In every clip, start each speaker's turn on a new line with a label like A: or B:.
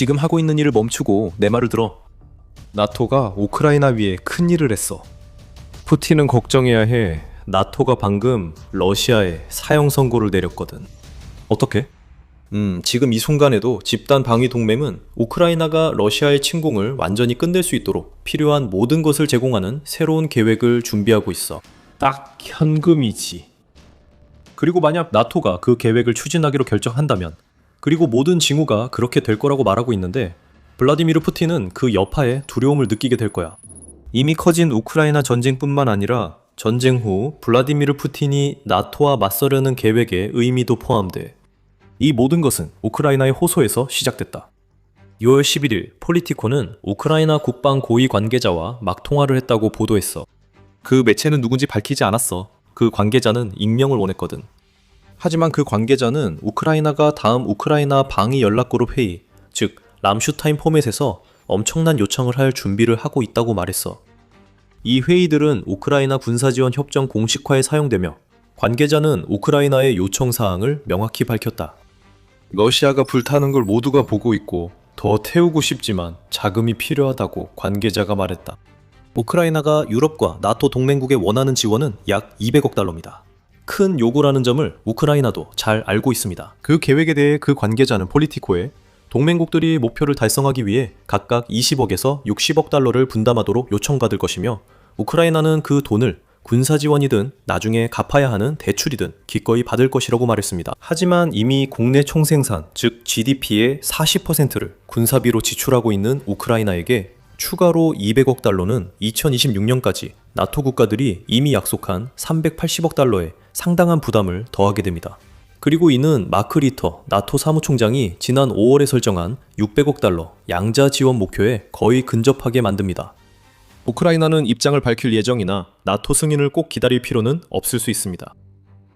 A: 지금 하고 있는 일을 멈추고 내 말을 들어. 나토가 우크라이나 위에 큰 일을 했어. 푸틴은 걱정해야 해. 나토가 방금 러시아에 사형 선고를 내렸거든. 어떻게? 지금 이 순간에도 집단 방위 동맹은 우크라이나가 러시아의 침공을 완전히 끝낼 수 있도록 필요한 모든 것을 제공하는 새로운 계획을 준비하고 있어. 딱 현금이지. 그리고 만약 나토가 그 계획을 추진하기로 결정한다면, 그리고 모든 징후가 그렇게 될 거라고 말하고 있는데, 블라디미르 푸틴은 그 여파에 두려움을 느끼게 될 거야. 이미 커진 우크라이나 전쟁뿐만 아니라 전쟁 후 블라디미르 푸틴이 나토와 맞서려는 계획의 의미도 포함돼. 이 모든 것은 우크라이나의 호소에서 시작됐다. 6월 11일 폴리티코는 우크라이나 국방 고위 관계자와 막 통화를 했다고 보도했어. 그 매체는 누군지 밝히지 않았어. 그 관계자는 익명을 원했거든. 하지만 그 관계자는 우크라이나가 다음 우크라이나 방위 연락그룹 회의, 즉 람슈타인 포맷에서 엄청난 요청을 할 준비를 하고 있다고 말했어. 이 회의들은 우크라이나 군사지원 협정 공식화에 사용되며, 관계자는 우크라이나의 요청 사항을 명확히 밝혔다. 러시아가 불타는 걸 모두가 보고 있고 더 태우고 싶지만 자금이 필요하다고 관계자가 말했다. 우크라이나가 유럽과 나토 동맹국에 원하는 지원은 약 200억 달러입니다. 큰 요구라는 점을 우크라이나도 잘 알고 있습니다. 그 계획에 대해 그 관계자는 폴리티코에 동맹국들이 목표를 달성하기 위해 각각 20억에서 60억 달러를 분담하도록 요청받을 것이며, 우크라이나는 그 돈을 군사지원이든 나중에 갚아야 하는 대출이든 기꺼이 받을 것이라고 말했습니다. 하지만 이미 국내 총생산, 즉 GDP의 40%를 군사비로 지출하고 있는 우크라이나에게 추가로 200억 달러는 2026년까지 나토 국가들이 이미 약속한 380억 달러의 상당한 부담을 더하게 됩니다. 그리고 이는 마크 리터 나토 사무총장이 지난 5월에 설정한 600억 달러 양자 지원 목표에 거의 근접하게 만듭니다. 우크라이나는 입장을 밝힐 예정이나 나토 승인을 꼭 기다릴 필요는 없을 수 있습니다.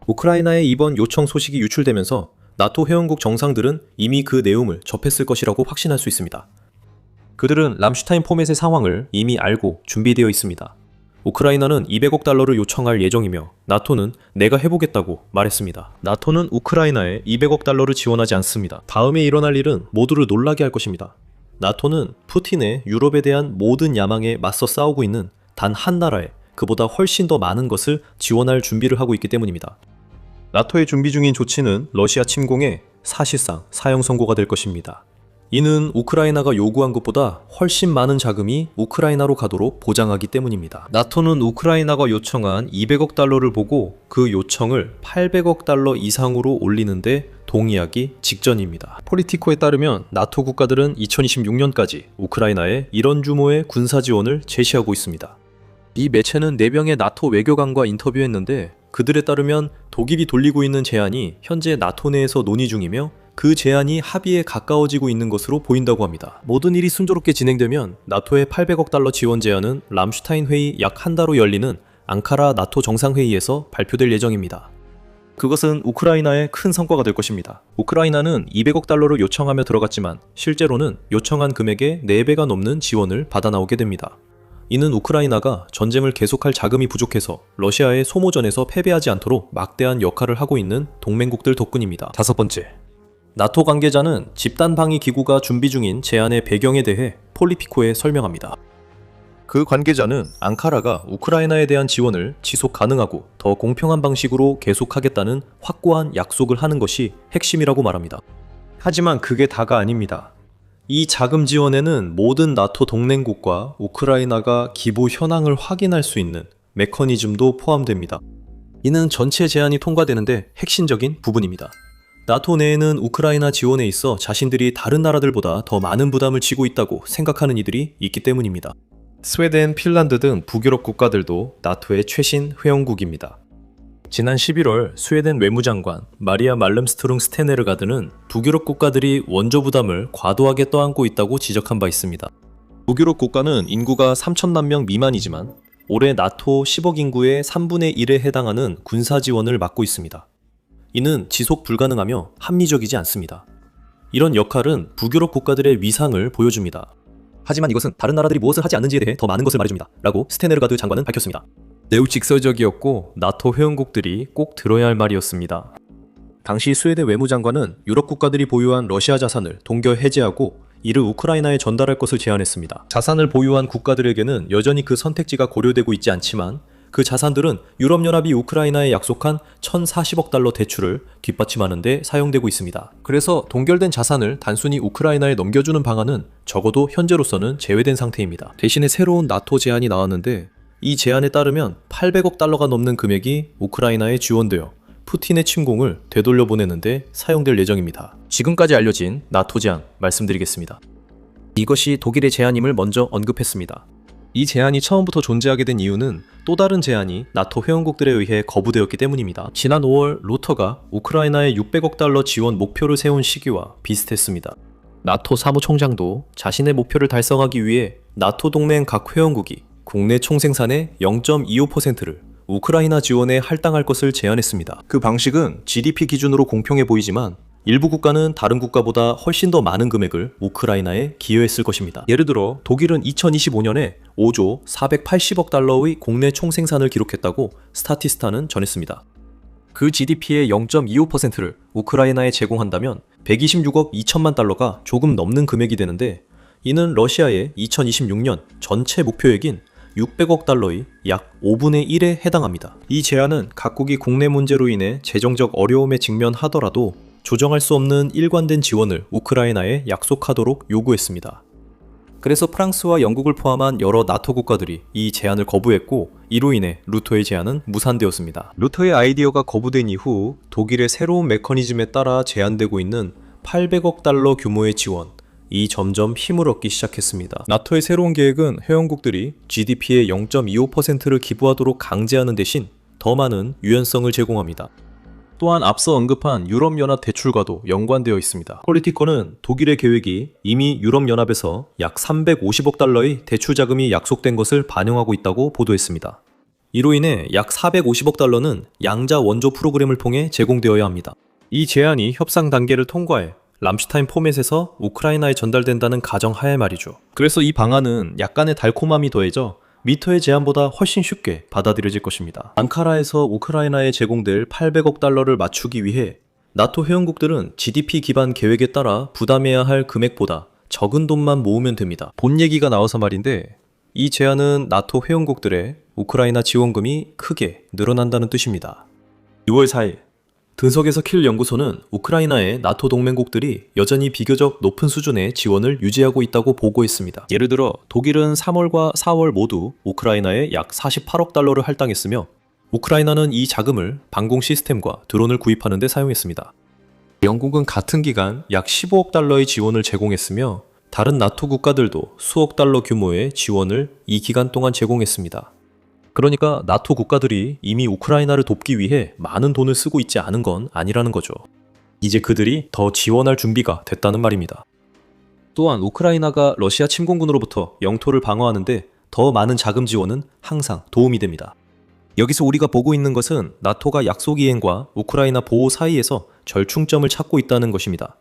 A: 우크라이나의 이번 요청 소식이 유출되면서 나토 회원국 정상들은 이미 그 내용을 접했을 것이라고 확신할 수 있습니다. 그들은 람슈타인 포맷의 상황을 이미 알고 준비되어 있습니다. 우크라이나는 200억 달러를 요청할 예정이며, 나토는 내가 해보겠다고 말했습니다. 나토는 우크라이나에 200억 달러를 지원하지 않습니다. 다음에 일어날 일은 모두를 놀라게 할 것입니다. 나토는 푸틴의 유럽에 대한 모든 야망에 맞서 싸우고 있는 단 한 나라에 그보다 훨씬 더 많은 것을 지원할 준비를 하고 있기 때문입니다. 나토의 준비 중인 조치는 러시아 침공에 사실상 사형 선고가 될 것입니다. 이는 우크라이나가 요구한 것보다 훨씬 많은 자금이 우크라이나로 가도록 보장하기 때문입니다. 나토는 우크라이나가 요청한 200억 달러를 보고 그 요청을 800억 달러 이상으로 올리는데 동의하기 직전입니다. 폴리티코에 따르면 나토 국가들은 2026년까지 우크라이나에 이런 규모의 군사 지원을 제시하고 있습니다. 이 매체는 4명의 나토 외교관과 인터뷰했는데, 그들에 따르면 독일이 돌리고 있는 제안이 현재 나토 내에서 논의 중이며, 그 제안이 합의에 가까워지고 있는 것으로 보인다고 합니다. 모든 일이 순조롭게 진행되면 나토의 800억 달러 지원 제안은 람슈타인 회의 약 한 달 후 열리는 앙카라 나토 정상회의에서 발표될 예정입니다. 그것은 우크라이나의 큰 성과가 될 것입니다. 우크라이나는 200억 달러를 요청하며 들어갔지만 실제로는 요청한 금액의 4배가 넘는 지원을 받아 나오게 됩니다. 이는 우크라이나가 전쟁을 계속할 자금이 부족해서 러시아의 소모전에서 패배하지 않도록 막대한 역할을 하고 있는 동맹국들 덕분입니다. 5번째, 나토 관계자는 집단 방위 기구가 준비 중인 제안의 배경에 대해 폴리티코에 설명합니다. 그 관계자는 앙카라가 우크라이나에 대한 지원을 지속 가능하고 더 공평한 방식으로 계속하겠다는 확고한 약속을 하는 것이 핵심이라고 말합니다. 하지만 그게 다가 아닙니다. 이 자금 지원에는 모든 나토 동맹국과 우크라이나가 기부 현황을 확인할 수 있는 메커니즘도 포함됩니다. 이는 전체 제안이 통과되는데 핵심적인 부분입니다. 나토 내에는 우크라이나 지원에 있어 자신들이 다른 나라들보다 더 많은 부담을 지고 있다고 생각하는 이들이 있기 때문입니다. 스웨덴, 핀란드 등 북유럽 국가들도 나토의 최신 회원국입니다. 지난 11월 스웨덴 외무장관 마리아 말름스트룽 스테네르가드는 북유럽 국가들이 원조 부담을 과도하게 떠안고 있다고 지적한 바 있습니다. 북유럽 국가는 인구가 3천만 명 미만이지만 올해 나토 10억 인구의 3분의 1에 해당하는 군사 지원을 맡고 있습니다. 이는 지속 불가능하며 합리적이지 않습니다. 이런 역할은 북유럽 국가들의 위상을 보여줍니다. 하지만 이것은 다른 나라들이 무엇을 하지 않는지에 대해 더 많은 것을 말해줍니다. 라고 스테네르가드 장관은 밝혔습니다. 매우 직설적이었고 나토 회원국들이 꼭 들어야 할 말이었습니다. 당시 스웨덴 외무장관은 유럽 국가들이 보유한 러시아 자산을 동결 해제하고 이를 우크라이나에 전달할 것을 제안했습니다. 자산을 보유한 국가들에게는 여전히 그 선택지가 고려되고 있지 않지만 그 자산들은 유럽연합이 우크라이나에 약속한 1,040억 달러 대출을 뒷받침하는 데 사용되고 있습니다. 그래서 동결된 자산을 단순히 우크라이나에 넘겨주는 방안은 적어도 현재로서는 제외된 상태입니다. 대신에 새로운 나토 제안이 나왔는데 이 제안에 따르면 800억 달러가 넘는 금액이 우크라이나에 지원되어 푸틴의 침공을 되돌려보내는데 사용될 예정입니다. 지금까지 알려진 나토 제안 말씀드리겠습니다. 이것이 독일의 제안임을 먼저 언급했습니다. 이 제안이 처음부터 존재하게 된 이유는 또 다른 제안이 나토 회원국들에 의해 거부되었기 때문입니다. 지난 5월 루터가 우크라이나에 600억 달러 지원 목표를 세운 시기와 비슷했습니다. 나토 사무총장도 자신의 목표를 달성하기 위해 나토 동맹 각 회원국이 국내 총생산의 0.25%를 우크라이나 지원에 할당할 것을 제안했습니다. 그 방식은 GDP 기준으로 공평해 보이지만 일부 국가는 다른 국가보다 훨씬 더 많은 금액을 우크라이나에 기여했을 것입니다. 예를 들어 독일은 2025년에 5조 480억 달러의 국내 총생산을 기록했다고 스타티스타는 전했습니다. 그 GDP의 0.25%를 우크라이나에 제공한다면 126억 2천만 달러가 조금 넘는 금액이 되는데 이는 러시아의 2026년 전체 목표액인 600억 달러의 약 5분의 1에 해당합니다. 이 제안은 각국이 국내 문제로 인해 재정적 어려움에 직면하더라도 조정할 수 없는 일관된 지원을 우크라이나에 약속하도록 요구했습니다. 그래서 프랑스와 영국을 포함한 여러 나토 국가들이 이 제안을 거부했고 이로 인해 루터의 제안은 무산되었습니다. 루터의 아이디어가 거부된 이후 독일의 새로운 메커니즘에 따라 제안되고 있는 800억 달러 규모의 지원, 이 점점 힘을 얻기 시작했습니다. 나토의 새로운 계획은 회원국들이 GDP의 0.25%를 기부하도록 강제하는 대신 더 많은 유연성을 제공합니다. 또한 앞서 언급한 유럽연합 대출과도 연관되어 있습니다. 폴리티코는 독일의 계획이 이미 유럽연합에서 약 350억 달러의 대출 자금이 약속된 것을 반영하고 있다고 보도했습니다. 이로 인해 약 450억 달러는 양자 원조 프로그램을 통해 제공되어야 합니다. 이 제안이 협상 단계를 통과해 람슈타인 포맷에서 우크라이나에 전달된다는 가정하에 말이죠. 그래서 이 방안은 약간의 달콤함이 더해져 미터의 제안보다 훨씬 쉽게 받아들여질 것입니다. 앙카라에서 우크라이나에 제공될 800억 달러를 맞추기 위해 나토 회원국들은 GDP 기반 계획에 따라 부담해야 할 금액보다 적은 돈만 모으면 됩니다. 본 얘기가 나와서 말인데 이 제안은 나토 회원국들의 우크라이나 지원금이 크게 늘어난다는 뜻입니다. 6월 4일 드석에서 킬 연구소는 우크라이나의 나토 동맹국들이 여전히 비교적 높은 수준의 지원을 유지하고 있다고 보고했습니다. 예를 들어 독일은 3월과 4월 모두 우크라이나에 약 48억 달러를 할당했으며 우크라이나는 이 자금을 방공 시스템과 드론을 구입하는 데 사용했습니다. 영국은 같은 기간 약 15억 달러의 지원을 제공했으며 다른 나토 국가들도 수억 달러 규모의 지원을 이 기간 동안 제공했습니다. 그러니까 나토 국가들이 이미 우크라이나를 돕기 위해 많은 돈을 쓰고 있지 않은 건 아니라는 거죠. 이제 그들이 더 지원할 준비가 됐다는 말입니다. 또한 우크라이나가 러시아 침공군으로부터 영토를 방어하는데 더 많은 자금 지원은 항상 도움이 됩니다. 여기서 우리가 보고 있는 것은 나토가 약속 이행과 우크라이나 보호 사이에서 절충점을 찾고 있다는 것입니다.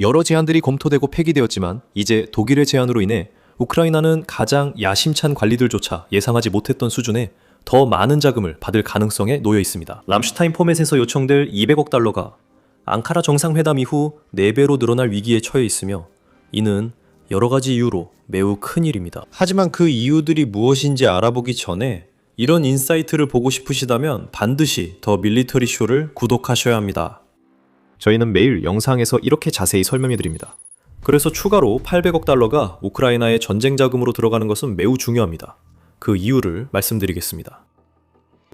A: 여러 제안들이 검토되고 폐기되었지만 이제 독일의 제안으로 인해 우크라이나는 가장 야심찬 관리들조차 예상하지 못했던 수준의 더 많은 자금을 받을 가능성에 놓여 있습니다. 람슈타인 포맷에서 요청될 200억 달러가 앙카라 정상회담 이후 4배로 늘어날 위기에 처해 있으며 이는 여러 가지 이유로 매우 큰 일입니다. 하지만 그 이유들이 무엇인지 알아보기 전에 이런 인사이트를 보고 싶으시다면 반드시 더 밀리터리 쇼를 구독하셔야 합니다. 저희는 매일 영상에서 이렇게 자세히 설명해 드립니다. 그래서 추가로 800억 달러가 우크라이나의 전쟁 자금으로 들어가는 것은 매우 중요합니다. 그 이유를 말씀드리겠습니다.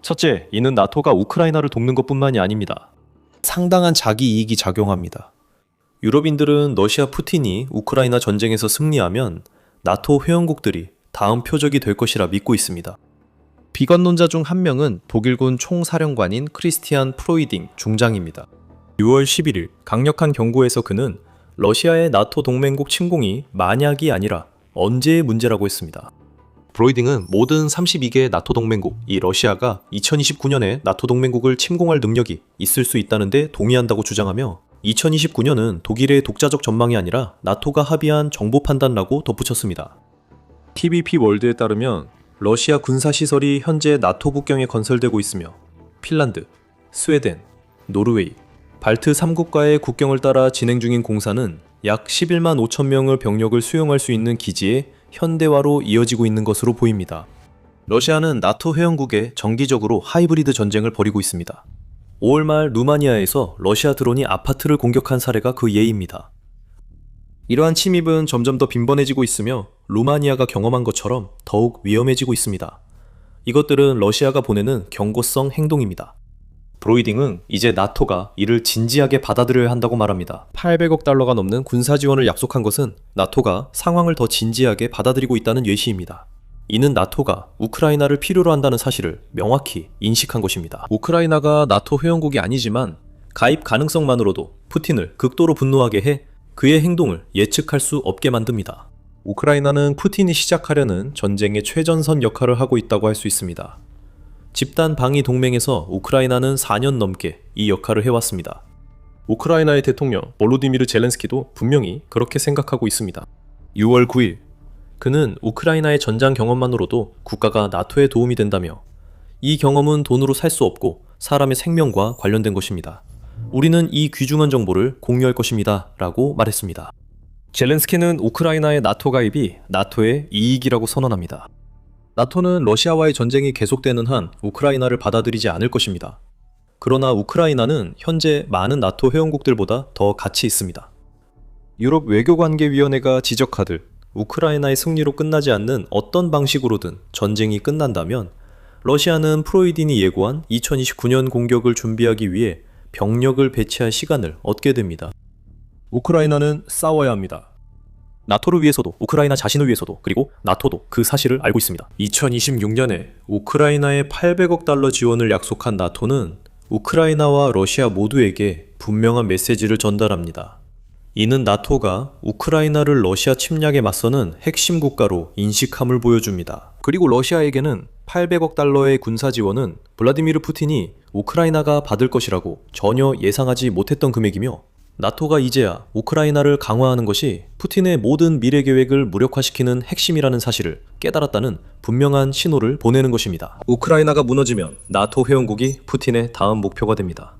A: 첫째, 이는 나토가 우크라이나를 돕는 것뿐만이 아닙니다. 상당한 자기 이익이 작용합니다. 유럽인들은 러시아 푸틴이 우크라이나 전쟁에서 승리하면 나토 회원국들이 다음 표적이 될 것이라 믿고 있습니다. 비관론자 중 한 명은 독일군 총사령관인 크리스티안 프로이딩 중장입니다. 6월 11일 강력한 경고에서 그는 러시아의 나토 동맹국 침공이 만약이 아니라 언제의 문제라고 했습니다. 브로이딩은 모든 32개의 나토 동맹국, 이 러시아가 2029년에 나토 동맹국을 침공할 능력이 있을 수 있다는 데 동의한다고 주장하며 2029년은 독일의 독자적 전망이 아니라 나토가 합의한 정보 판단이라고 덧붙였습니다. TVP 월드에 따르면 러시아 군사시설이 현재 나토 국경에 건설되고 있으며 핀란드, 스웨덴, 노르웨이, 발트 3국과의 국경을 따라 진행 중인 공사는 약 11만 5천 명의 병력을 수용할 수 있는 기지의 현대화로 이어지고 있는 것으로 보입니다. 러시아는 나토 회원국에 정기적으로 하이브리드 전쟁을 벌이고 있습니다. 5월 말 루마니아에서 러시아 드론이 아파트를 공격한 사례가 그 예입니다. 이러한 침입은 점점 더 빈번해지고 있으며 루마니아가 경험한 것처럼 더욱 위험해지고 있습니다. 이것들은 러시아가 보내는 경고성 행동입니다. 브로이딩은 이제 나토가 이를 진지하게 받아들여야 한다고 말합니다. 800억 달러가 넘는 군사 지원을 약속한 것은 나토가 상황을 더 진지하게 받아들이고 있다는 예시입니다. 이는 나토가 우크라이나를 필요로 한다는 사실을 명확히 인식한 것입니다. 우크라이나가 나토 회원국이 아니지만 가입 가능성만으로도 푸틴을 극도로 분노하게 해 그의 행동을 예측할 수 없게 만듭니다. 우크라이나는 푸틴이 시작하려는 전쟁의 최전선 역할을 하고 있다고 할 수 있습니다. 집단 방위 동맹에서 우크라이나는 4년 넘게 이 역할을 해왔습니다. 우크라이나의 대통령 볼로디미르 젤렌스키도 분명히 그렇게 생각하고 있습니다. 6월 9일 그는 우크라이나의 전장 경험만으로도 국가가 나토에 도움이 된다며 이 경험은 돈으로 살 수 없고 사람의 생명과 관련된 것입니다. 우리는 이 귀중한 정보를 공유할 것입니다 라고 말했습니다. 젤렌스키는 우크라이나의 나토 가입이 나토의 이익이라고 선언합니다. 나토는 러시아와의 전쟁이 계속되는 한 우크라이나를 받아들이지 않을 것입니다. 그러나 우크라이나는 현재 많은 나토 회원국들보다 더 가치 있습니다. 유럽 외교관계위원회가 지적하듯 우크라이나의 승리로 끝나지 않는 어떤 방식으로든 전쟁이 끝난다면 러시아는 프로이딘이 예고한 2029년 공격을 준비하기 위해 병력을 배치할 시간을 얻게 됩니다. 우크라이나는 싸워야 합니다. 나토를 위해서도 우크라이나 자신을 위해서도 그리고 나토도 그 사실을 알고 있습니다. 2026년에 우크라이나에 800억 달러 지원을 약속한 나토는 우크라이나와 러시아 모두에게 분명한 메시지를 전달합니다. 이는 나토가 우크라이나를 러시아 침략에 맞서는 핵심 국가로 인식함을 보여줍니다. 그리고 러시아에게는 800억 달러의 군사 지원은 블라디미르 푸틴이 우크라이나가 받을 것이라고 전혀 예상하지 못했던 금액이며 나토가 이제야 우크라이나를 강화하는 것이 푸틴의 모든 미래 계획을 무력화시키는 핵심이라는 사실을 깨달았다는 분명한 신호를 보내는 것입니다. 우크라이나가 무너지면 나토 회원국이 푸틴의 다음 목표가 됩니다.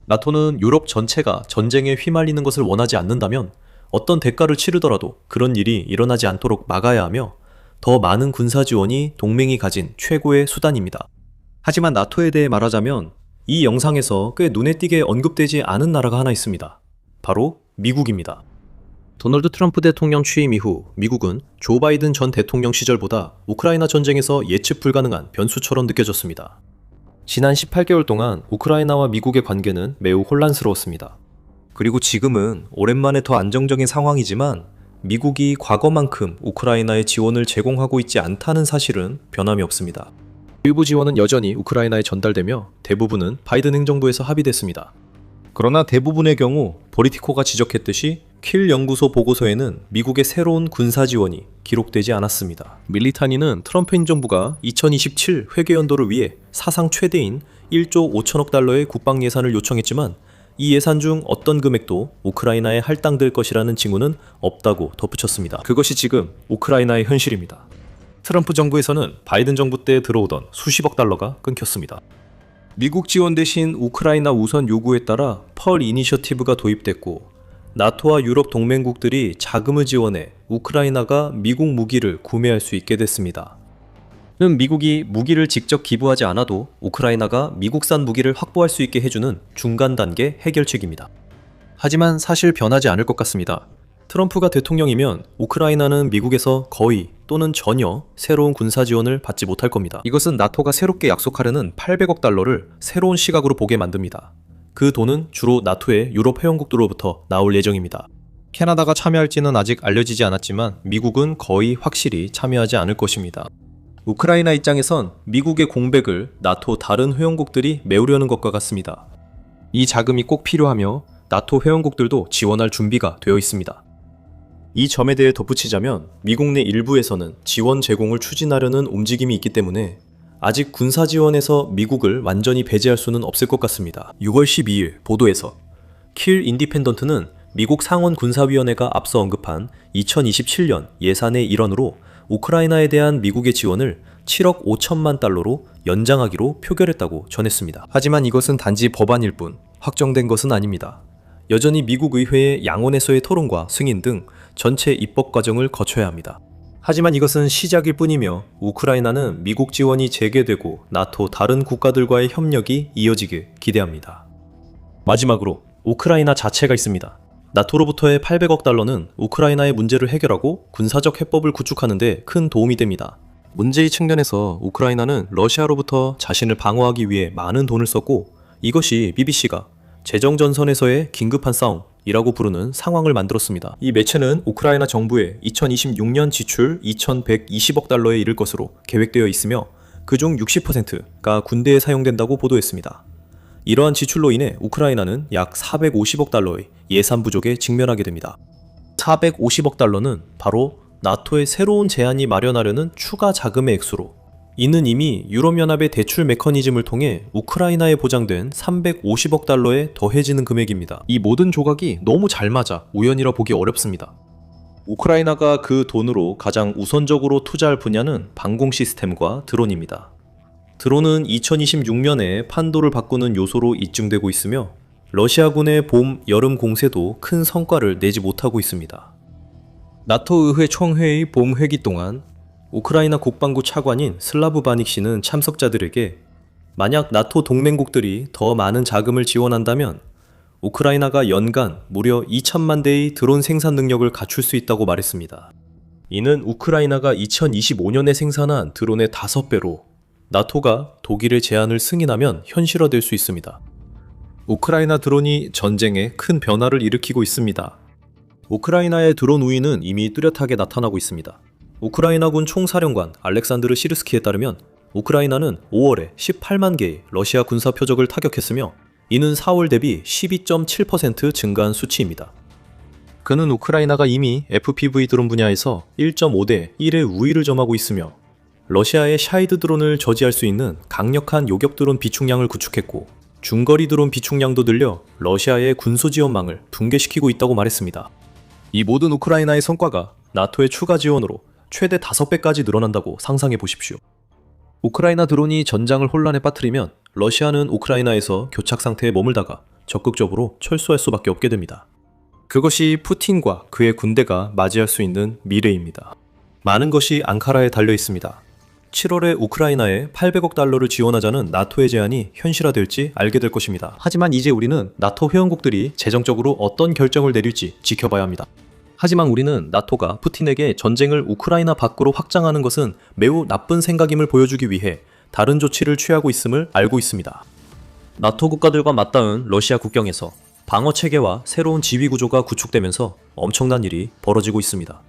A: 나토는 유럽 전체가 전쟁에 휘말리는 것을 원하지 않는다면 어떤 대가를 치르더라도 그런 일이 일어나지 않도록 막아야 하며 더 많은 군사 지원이 동맹이 가진 최고의 수단입니다. 하지만 나토에 대해 말하자면 이 영상에서 꽤 눈에 띄게 언급되지 않은 나라가 하나 있습니다. 바로 미국입니다. 도널드 트럼프 대통령 취임 이후 미국은 조 바이든 전 대통령 시절보다 우크라이나 전쟁에서 예측 불가능한 변수처럼 느껴졌습니다. 지난 18개월 동안 우크라이나와 미국의 관계는 매우 혼란스러웠습니다. 그리고 지금은 오랜만에 더 안정적인 상황이지만 미국이 과거만큼 우크라이나에 지원을 제공하고 있지 않다는 사실은 변함이 없습니다. 일부 지원은 여전히 우크라이나에 전달되며 대부분은 바이든 행정부에서 합의됐습니다. 그러나 대부분의 경우 포리티코가 지적했듯이 킬 연구소 보고서에는 미국의 새로운 군사 지원이 기록되지 않았습니다. 밀리타니는 트럼프 행정부가 2027 회계연도를 위해 사상 최대인 1조 5천억 달러의 국방 예산을 요청했지만 이 예산 중 어떤 금액도 우크라이나에 할당될 것이라는 징후는 없다고 덧붙였습니다. 그것이 지금 우크라이나의 현실입니다. 트럼프 정부에서는 바이든 정부 때 들어오던 수십억 달러가 끊겼습니다. 미국 지원 대신 우크라이나 우선 요구에 따라 펄 이니셔티브가 도입됐고 나토와 유럽 동맹국들이 자금을 지원해 우크라이나가 미국 무기를 구매할 수 있게 됐습니다. 는 미국이 무기를 직접 기부하지 않아도 우크라이나가 미국산 무기를 확보할 수 있게 해주는 중간 단계 해결책입니다. 하지만 사실 변하지 않을 것 같습니다. 트럼프가 대통령이면 우크라이나는 미국에서 거의 또는 전혀 새로운 군사 지원을 받지 못할 겁니다. 이것은 나토가 새롭게 약속하려는 800억 달러를 새로운 시각으로 보게 만듭니다. 그 돈은 주로 나토의 유럽 회원국들로부터 나올 예정입니다. 캐나다가 참여할지는 아직 알려지지 않았지만 미국은 거의 확실히 참여하지 않을 것입니다. 우크라이나 입장에선 미국의 공백을 나토 다른 회원국들이 메우려는 것과 같습니다. 이 자금이 꼭 필요하며 나토 회원국들도 지원할 준비가 되어 있습니다. 이 점에 대해 덧붙이자면 미국 내 일부에서는 지원 제공을 추진하려는 움직임이 있기 때문에 아직 군사 지원에서 미국을 완전히 배제할 수는 없을 것 같습니다. 6월 12일 보도에서 킬 인디펜던트는 미국 상원 군사위원회가 앞서 언급한 2027년 예산의 일환으로 우크라이나에 대한 미국의 지원을 7억 5천만 달러로 연장하기로 표결했다고 전했습니다. 하지만 이것은 단지 법안일 뿐 확정된 것은 아닙니다. 여전히 미국 의회의 양원에서의 토론과 승인 등 전체 입법 과정을 거쳐야 합니다. 하지만 이것은 시작일 뿐이며 우크라이나는 미국 지원이 재개되고 나토 다른 국가들과의 협력이 이어지길 기대합니다. 마지막으로 우크라이나 자체가 있습니다. 나토로부터의 800억 달러는 우크라이나의 문제를 해결하고 군사적 해법을 구축하는 데 큰 도움이 됩니다. 문제의 측면에서 우크라이나는 러시아로부터 자신을 방어하기 위해 많은 돈을 썼고, 이것이 BBC가 재정전선에서의 긴급한 싸움이라고 부르는 상황을 만들었습니다. 이 매체는 우크라이나 정부의 2026년 지출 2120억 달러에 이를 것으로 계획되어 있으며 그중 60%가 군대에 사용된다고 보도했습니다. 이러한 지출로 인해 우크라이나는 약 450억 달러의 예산 부족에 직면하게 됩니다. 450억 달러는 바로 나토의 새로운 제안이 마련하려는 추가 자금의 액수로, 이는 이미 유럽연합의 대출 메커니즘을 통해 우크라이나에 보장된 350억 달러에 더해지는 금액입니다. 이 모든 조각이 너무 잘 맞아 우연이라 보기 어렵습니다. 우크라이나가 그 돈으로 가장 우선적으로 투자할 분야는 방공 시스템과 드론입니다. 드론은 2026년에 판도를 바꾸는 요소로 입증되고 있으며 러시아군의 봄, 여름 공세도 큰 성과를 내지 못하고 있습니다. 나토 의회 총회의 봄 회기 동안 우크라이나 국방부 차관인 슬라브 바닉 씨는 참석자들에게 만약 나토 동맹국들이 더 많은 자금을 지원한다면 우크라이나가 연간 무려 2천만 대의 드론 생산 능력을 갖출 수 있다고 말했습니다. 이는 우크라이나가 2025년에 생산한 드론의 5배로 나토가 독일의 제안을 승인하면 현실화될 수 있습니다. 우크라이나 드론이 전쟁에 큰 변화를 일으키고 있습니다. 우크라이나의 드론 우위는 이미 뚜렷하게 나타나고 있습니다. 우크라이나군 총사령관 알렉산드르 시르스키에 따르면 우크라이나는 5월에 18만 개의 러시아 군사 표적을 타격했으며 이는 4월 대비 12.7% 증가한 수치입니다. 그는 우크라이나가 이미 FPV 드론 분야에서 1.5대 1의 우위를 점하고 있으며 러시아의 샤이드 드론을 저지할 수 있는 강력한 요격 드론 비축량을 구축했고 중거리 드론 비축량도 늘려 러시아의 군소 지원망을 붕괴시키고 있다고 말했습니다. 이 모든 우크라이나의 성과가 나토의 추가 지원으로 최대 5배까지 늘어난다고 상상해 보십시오. 우크라이나 드론이 전장을 혼란에 빠뜨리면 러시아는 우크라이나에서 교착 상태에 머물다가 적극적으로 철수할 수밖에 없게 됩니다. 그것이 푸틴과 그의 군대가 맞이할 수 있는 미래입니다. 많은 것이 앙카라에 달려 있습니다. 7월에 우크라이나에 800억 달러를 지원하자는 나토의 제안이 현실화될지 알게 될 것입니다. 하지만 이제 우리는 나토 회원국들이 재정적으로 어떤 결정을 내릴지 지켜봐야 합니다. 하지만 우리는 나토가 푸틴에게 전쟁을 우크라이나 밖으로 확장하는 것은 매우 나쁜 생각임을 보여주기 위해 다른 조치를 취하고 있음을 알고 있습니다. 나토 국가들과 맞닿은 러시아 국경에서 방어 체계와 새로운 지휘 구조가 구축되면서 엄청난 일이 벌어지고 있습니다.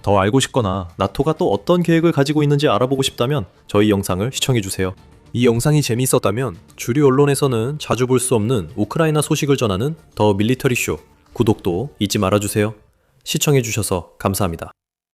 A: 더 알고 싶거나 나토가 또 어떤 계획을 가지고 있는지 알아보고 싶다면 저희 영상을 시청해주세요. 이 영상이 재미있었다면 주류 언론에서는 자주 볼 수 없는 우크라이나 소식을 전하는 더 밀리터리 쇼 구독도 잊지 말아주세요. 시청해주셔서 감사합니다.